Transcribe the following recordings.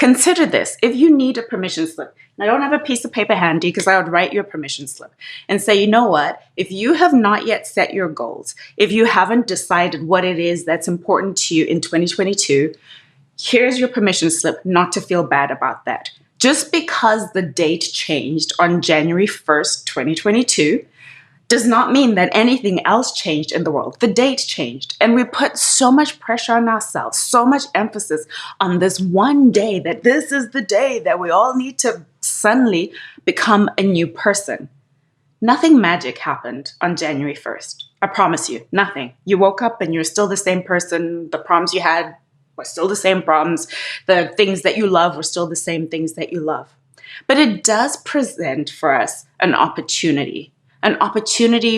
Consider this. If you need a permission slip, and I don't have a piece of paper handy because I would write you a permission slip and say, you know what? If you have not yet set your goals, if you haven't decided what it is that's important to you in 2022, here's your permission slip not to feel bad about that. Just because the date changed on January 1st, 2022, does not mean that anything else changed in the world. The date changed. And we put so much pressure on ourselves, so much emphasis on this one day, that this is the day that we all need to suddenly become a new person. Nothing magic happened on January 1st. I promise you, nothing. You woke up and you're still the same person. The problems you had were still the same problems. The things that you love were still the same things that you love. But it does present for us an opportunity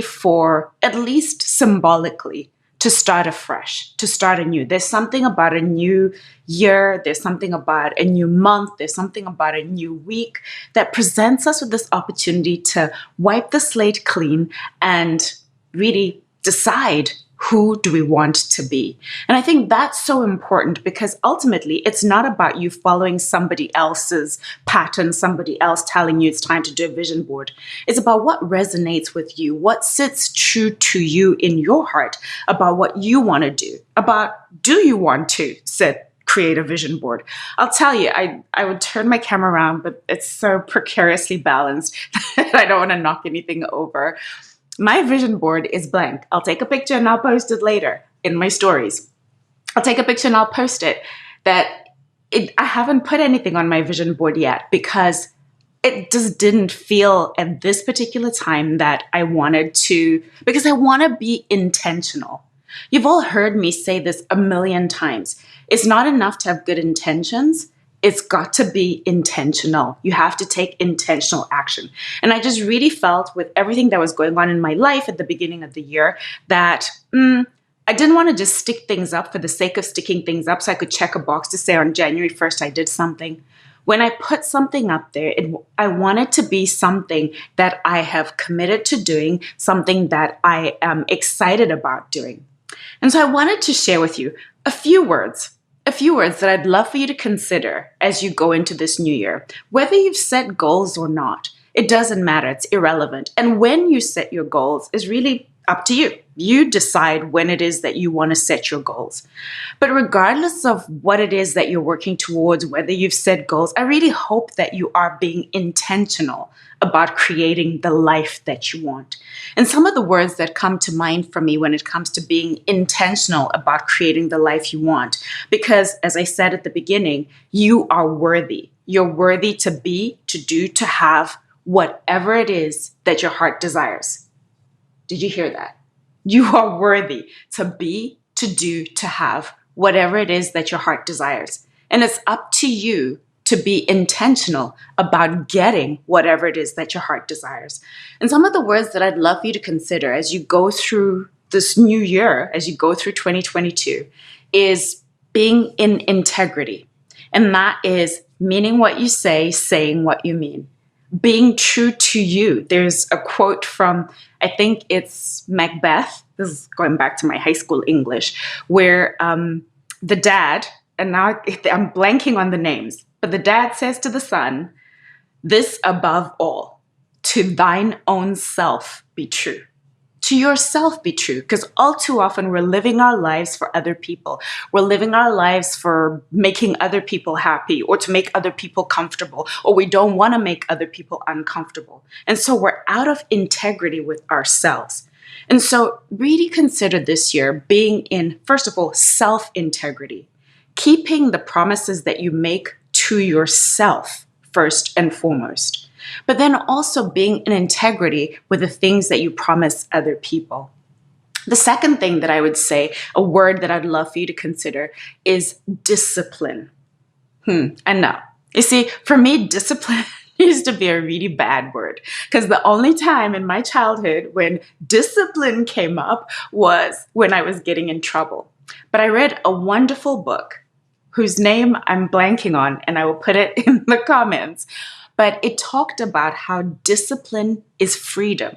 for, at least symbolically, to start afresh, to start anew. There's something about a new year, there's something about a new month, there's something about a new week that presents us with this opportunity to wipe the slate clean and really decide, who do we want to be? And I think that's so important, because ultimately it's not about you following somebody else's pattern, somebody else telling you it's time to do a vision board. It's about what resonates with you, what sits true to you in your heart about what you want to do, about do you want to create a vision board. I'll tell you, I would turn my camera around, but it's so precariously balanced that I don't want to knock anything over. My vision board is blank. I'll take a picture and I'll post it later in my stories. I'll take a picture and I'll post it. I haven't put anything on my vision board yet because it just didn't feel at this particular time that I wanted to, because I want to be intentional. You've all heard me say this a million times. It's not enough to have good intentions. It's got to be intentional. You have to take intentional action. And I just really felt, with everything that was going on in my life at the beginning of the year, that I didn't want to just stick things up for the sake of sticking things up so I could check a box to say on January 1st I did something. When I put something up there, I want it to be something that I have committed to doing, something that I am excited about doing. And so I wanted to share with you a few words that I'd love for you to consider as you go into this new year. Whether you've set goals or not, it doesn't matter. It's irrelevant. And when you set your goals is really up to you. You decide when it is that you want to set your goals. But regardless of what it is that you're working towards, whether you've set goals, I really hope that you are being intentional about creating the life that you want. And some of the words that come to mind for me when it comes to being intentional about creating the life you want, because as I said at the beginning, you are worthy. You're worthy to be, to do, to have whatever it is that your heart desires. Did you hear that? You are worthy to be, to do, to have whatever it is that your heart desires. And it's up to you to be intentional about getting whatever it is that your heart desires. And some of the words that I'd love for you to consider as you go through this new year, as you go through 2022, is being in integrity. And that is meaning what you say, saying what you mean. Being true to you. There's a quote from, I think it's Macbeth. This is going back to my high school English, where the dad, and now I'm blanking on the names, but the dad says to the son, "This above all, to thine own self be true." To yourself be true, because all too often we're living our lives for other people. We're living our lives for making other people happy or to make other people comfortable, or we don't want to make other people uncomfortable. And so we're out of integrity with ourselves. And so really consider this year being in, first of all, self-integrity, keeping the promises that you make to yourself first and foremost. But then also being in integrity with the things that you promise other people. The second thing that I would say, a word that I'd love for you to consider, is discipline. I know. You see, for me, discipline used to be a really bad word, because the only time in my childhood when discipline came up was when I was getting in trouble. But I read a wonderful book whose name I'm blanking on, and I will put it in the comments. But it talked about how discipline is freedom.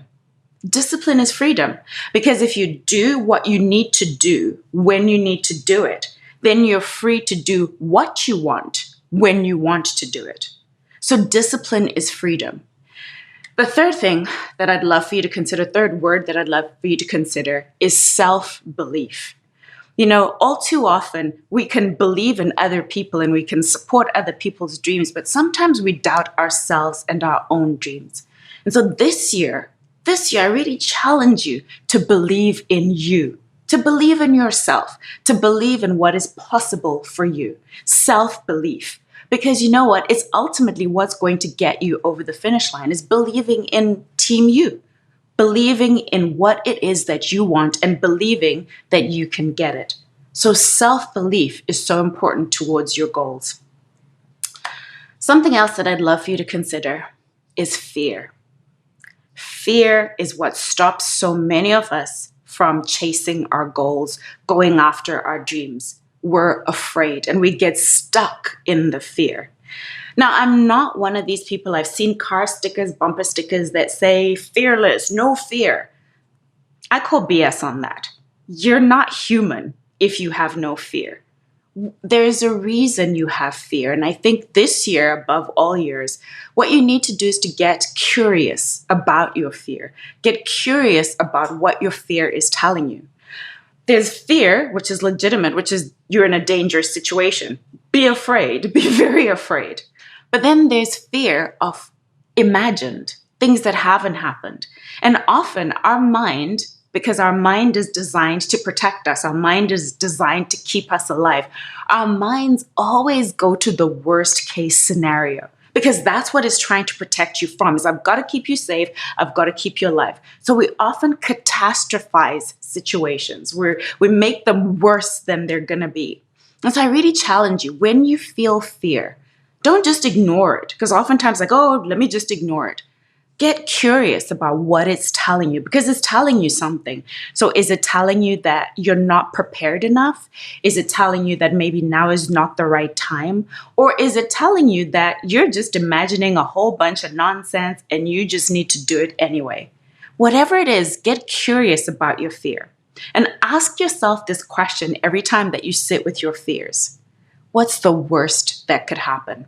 Discipline is freedom, because if you do what you need to do when you need to do it, then you're free to do what you want when you want to do it. So discipline is freedom. The third thing that I'd love for you to consider, third word that I'd love for you to consider is self-belief. All too often we can believe in other people and we can support other people's dreams, but sometimes we doubt ourselves and our own dreams. And so this year, I really challenge you to believe in you, to believe in yourself, to believe in what is possible for you. Self-belief. Because you know what? It's ultimately what's going to get you over the finish line, is believing in Team You, believing in what it is that you want and believing that you can get it. So self-belief is so important towards your goals. Something else that I'd love for you to consider is fear. Fear is what stops so many of us from chasing our goals, going after our dreams. We're afraid and we get stuck in the fear. Now, I'm not one of these people. I've seen car stickers, bumper stickers that say fearless, no fear. I call BS on that. You're not human if you have no fear. There's a reason you have fear. And I think this year, above all years, what you need to do is to get curious about your fear. Get curious about what your fear is telling you. There's fear, which is legitimate, which is you're in a dangerous situation. Be afraid, be very afraid. But then there's fear of imagined things that haven't happened. And often our mind, because our mind is designed to protect us, our mind is designed to keep us alive, our minds always go to the worst case scenario. Because that's what it's trying to protect you from, is I've got to keep you safe, I've got to keep you alive. So we often catastrophize situations, we make them worse than they're going to be. And so I really challenge you, when you feel fear, don't just ignore it. Because oftentimes let me just ignore it. Get curious about what it's telling you, because it's telling you something. So is it telling you that you're not prepared enough? Is it telling you that maybe now is not the right time? Or is it telling you that you're just imagining a whole bunch of nonsense and you just need to do it anyway? Whatever it is, get curious about your fear. And ask yourself this question every time that you sit with your fears. What's the worst that could happen?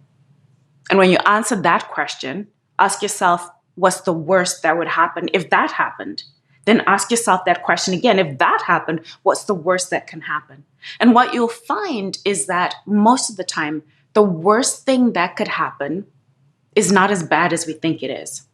And when you answer that question, ask yourself, what's the worst that would happen if that happened? Then ask yourself that question again. If that happened, what's the worst that can happen? And what you'll find is that most of the time, the worst thing that could happen is not as bad as we think it is.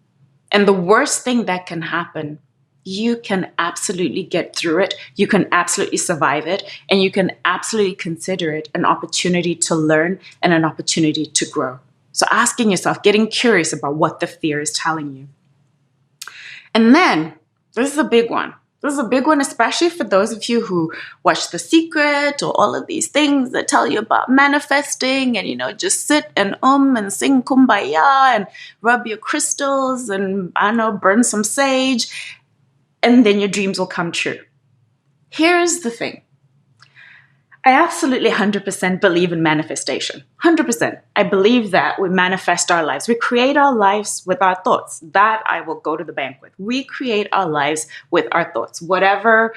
And the worst thing that can happen, you can absolutely get through it. You can absolutely survive it. And you can absolutely consider it an opportunity to learn and an opportunity to grow. So asking yourself, getting curious about what the fear is telling you. And then, this is a big one. This is a big one, especially for those of you who watch The Secret or all of these things that tell you about manifesting and, just sit and sing kumbaya and rub your crystals and, burn some sage, and then your dreams will come true. Here's the thing. I absolutely 100% believe in manifestation. 100%. I believe that we manifest our lives. We create our lives with our thoughts. That I will go to the bank with. We create our lives with our thoughts. Whatever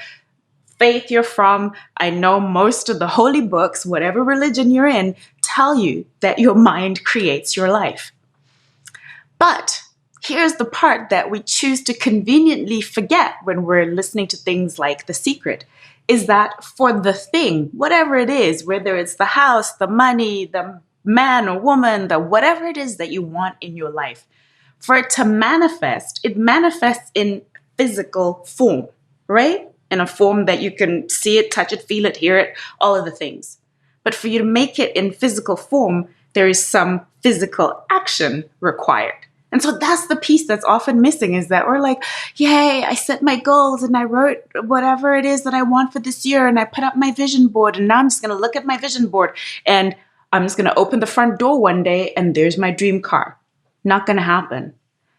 faith you're from, I know most of the holy books, whatever religion you're in, tell you that your mind creates your life. But here's the part that we choose to conveniently forget when we're listening to things like The Secret, is that for the thing, whatever it is, whether it's the house, the money, the man or woman, the whatever it is that you want in your life, for it to manifest, it manifests in physical form, right? In a form that you can see it, touch it, feel it, hear it, all of the things. But for you to make it in physical form, there is some physical action required. And so that's the piece that's often missing, is that we're like, yay, I set my goals and I wrote whatever it is that I want for this year and I put up my vision board and now I'm just going to look at my vision board and I'm just going to open the front door one day and there's my dream car. Not going to happen.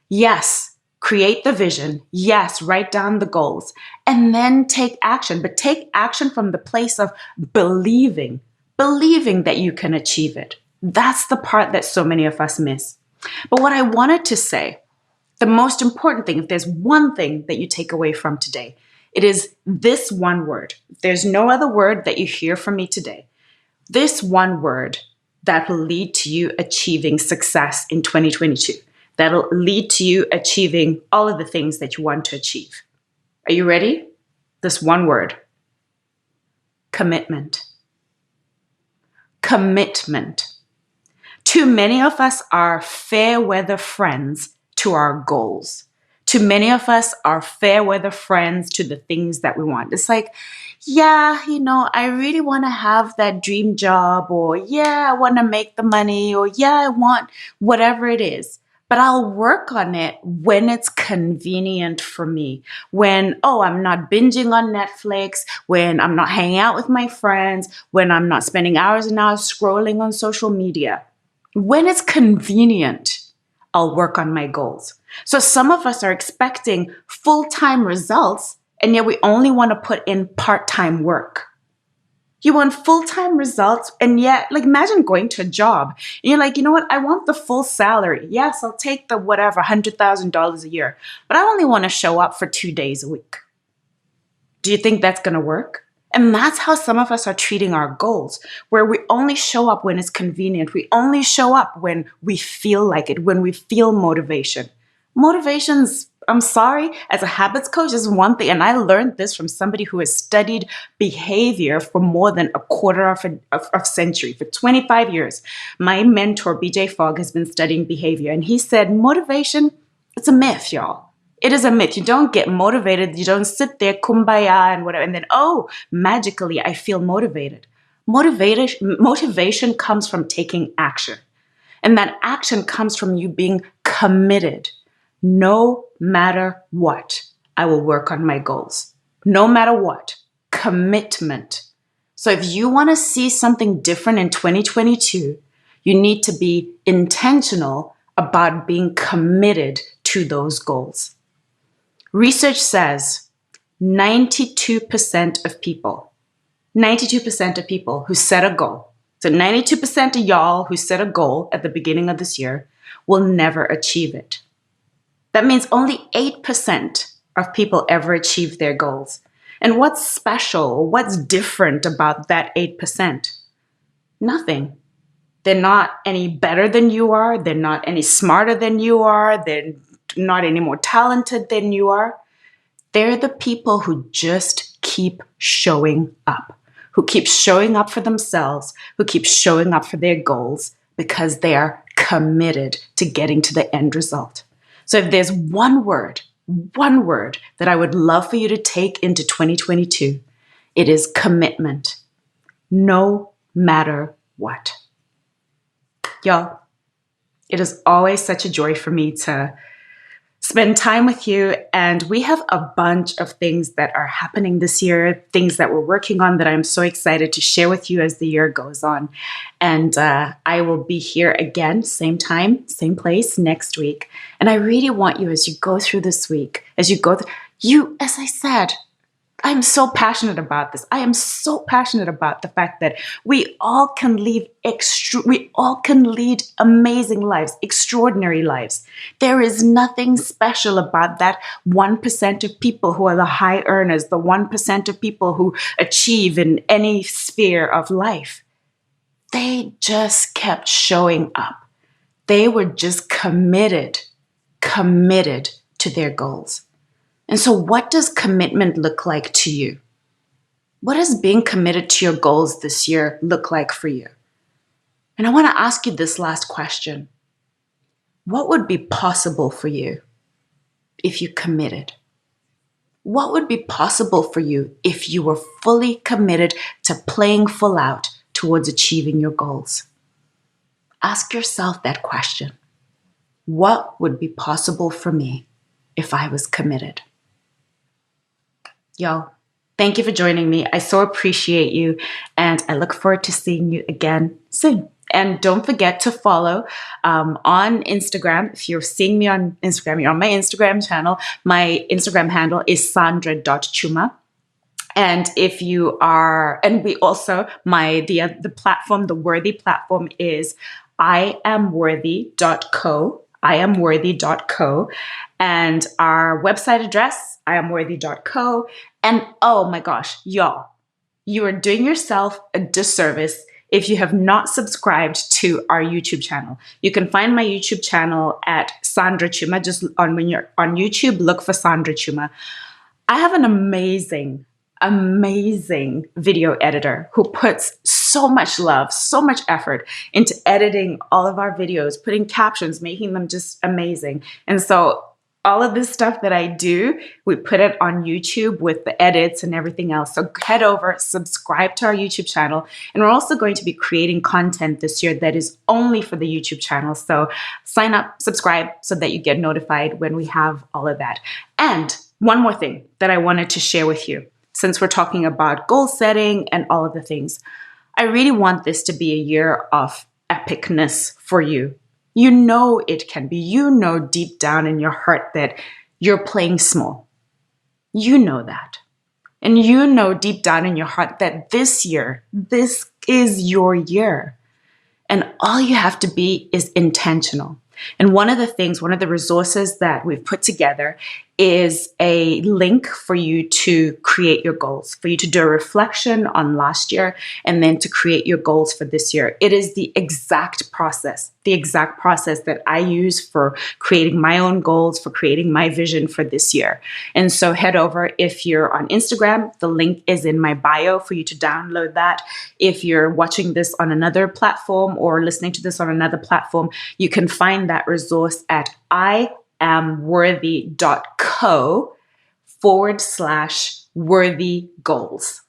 Yes, create the vision. Yes, write down the goals and then take action. But take action from the place of believing that you can achieve it. That's the part that so many of us miss. But what I wanted to say, the most important thing, if there's one thing that you take away from today, it is this one word. If there's no other word that you hear from me today, this one word, that will lead to you achieving success in 2022. That'll lead to you achieving all of the things that you want to achieve. Are you ready? This one word: commitment. Commitment. Too many of us are fair weather friends to our goals. Too many of us are fair weather friends to the things that we want. It's like, yeah, I really want to have that dream job, or yeah, I want to make the money, or yeah, I want whatever it is. But I'll work on it when it's convenient for me. When, I'm not binging on Netflix, when I'm not hanging out with my friends, when I'm not spending hours and hours scrolling on social media. When it's convenient, I'll work on my goals. So some of us are expecting full-time results, and yet we only want to put in part-time work. You want full-time results, and yet, imagine going to a job. And you're like, you know what? I want the full salary. Yes, I'll take the whatever, $100,000 a year. But I only want to show up for 2 days a week. Do you think that's going to work? And that's how some of us are treating our goals, where we only show up when it's convenient. We only show up when we feel like it, when we feel motivation. Motivation's, I'm sorry, as a habits coach is one thing. And I learned this from somebody who has studied behavior for more than a quarter of a century, for 25 years. My mentor, BJ Fogg, has been studying behavior. And he said, motivation, it's a myth, y'all. It is a myth. You don't get motivated. You don't sit there, kumbaya and whatever, and then, magically I feel motivated. Motivation comes from taking action. And that action comes from you being committed. No matter what, I will work on my goals. No matter what. Commitment. So if you want to see something different in 2022, you need to be intentional about being committed to those goals. Research says 92% of people who set a goal, so 92% of y'all who set a goal at the beginning of this year will never achieve it. That means only 8% of people ever achieve their goals. And what's special, what's different about that 8%? Nothing. They're not any better than you are. They're not any smarter than you are. They're not any more talented than you are. They're the people who just keep showing up, who keep showing up for themselves, who keep showing up for their goals because they are committed to getting to the end result. So if there's one word that I would love for you to take into 2022, it is commitment, no matter what. Y'all, it is always such a joy for me to spend time with you. And we have a bunch of things that are happening this year, things that we're working on that I'm so excited to share with you as the year goes on. And I will be here again, same time, same place next week. And I really want you, as you go through this week, as I said, I'm so passionate about this. I am so passionate about the fact that we all can lead amazing lives, extraordinary lives. There is nothing special about that 1% of people who are the high earners, the 1% of people who achieve in any sphere of life. They just kept showing up. They were just committed to their goals. And so what does commitment look like to you? What does being committed to your goals this year look like for you? And I want to ask you this last question. What would be possible for you if you committed? What would be possible for you if you were fully committed to playing full out towards achieving your goals? Ask yourself that question. What would be possible for me if I was committed? Y'all, thank you for joining me. I so appreciate you, and I look forward to seeing you again soon. And don't forget to follow on Instagram. If you're seeing me on Instagram, you're on my Instagram channel. My Instagram handle is sandra.chuma. And if you are, and we also, the platform, the Worthy platform is iamworthy.co. iamworthy.co. And our website address, iamworthy.co. And oh my gosh, y'all, you are doing yourself a disservice if you have not subscribed to our YouTube channel. You can find my YouTube channel at Sandra Chuma. Just when you're on YouTube, look for Sandra Chuma. I have an amazing video editor who puts so much love, so much effort into editing all of our videos, putting captions, making them just amazing. And so all of this stuff that I do, we put it on YouTube with the edits and everything else. So head over, subscribe to our YouTube channel. And we're also going to be creating content this year that is only for the YouTube channel. So sign up, subscribe so that you get notified when we have all of that. And one more thing that I wanted to share with you, since we're talking about goal setting and all of the things, I really want this to be a year of epicness for you. You know it can be. You know deep down in your heart that you're playing small. You know that. And you know deep down in your heart that this year, this is your year. And all you have to be is intentional. And one of the resources that we've put together is a link for you to create your goals, for you to do a reflection on last year and then to create your goals for this year. It is the exact process that I use for creating my own goals, for creating my vision for this year. And so head over. If you're on Instagram, the link is in my bio for you to download that. If you're watching this on another platform or listening to this on another platform, you can find that resource at iamworthy.co/worthy goals.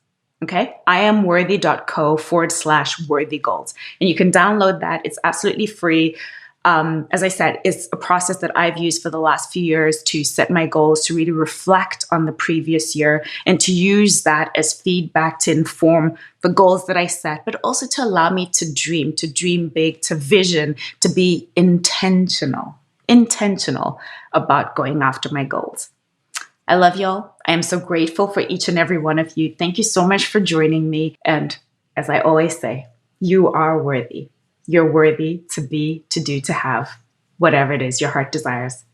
Okay. iamworthy.co/worthy goals. And you can download that. It's absolutely free. As I said, it's a process that I've used for the last few years to set my goals, to really reflect on the previous year and to use that as feedback to inform the goals that I set, but also to allow me to dream big, to vision, to be intentional about going after my goals. I love y'all. I am so grateful for each and every one of you. Thank you so much for joining me. And as I always say, you are worthy. You're worthy to be, to do, to have whatever it is your heart desires.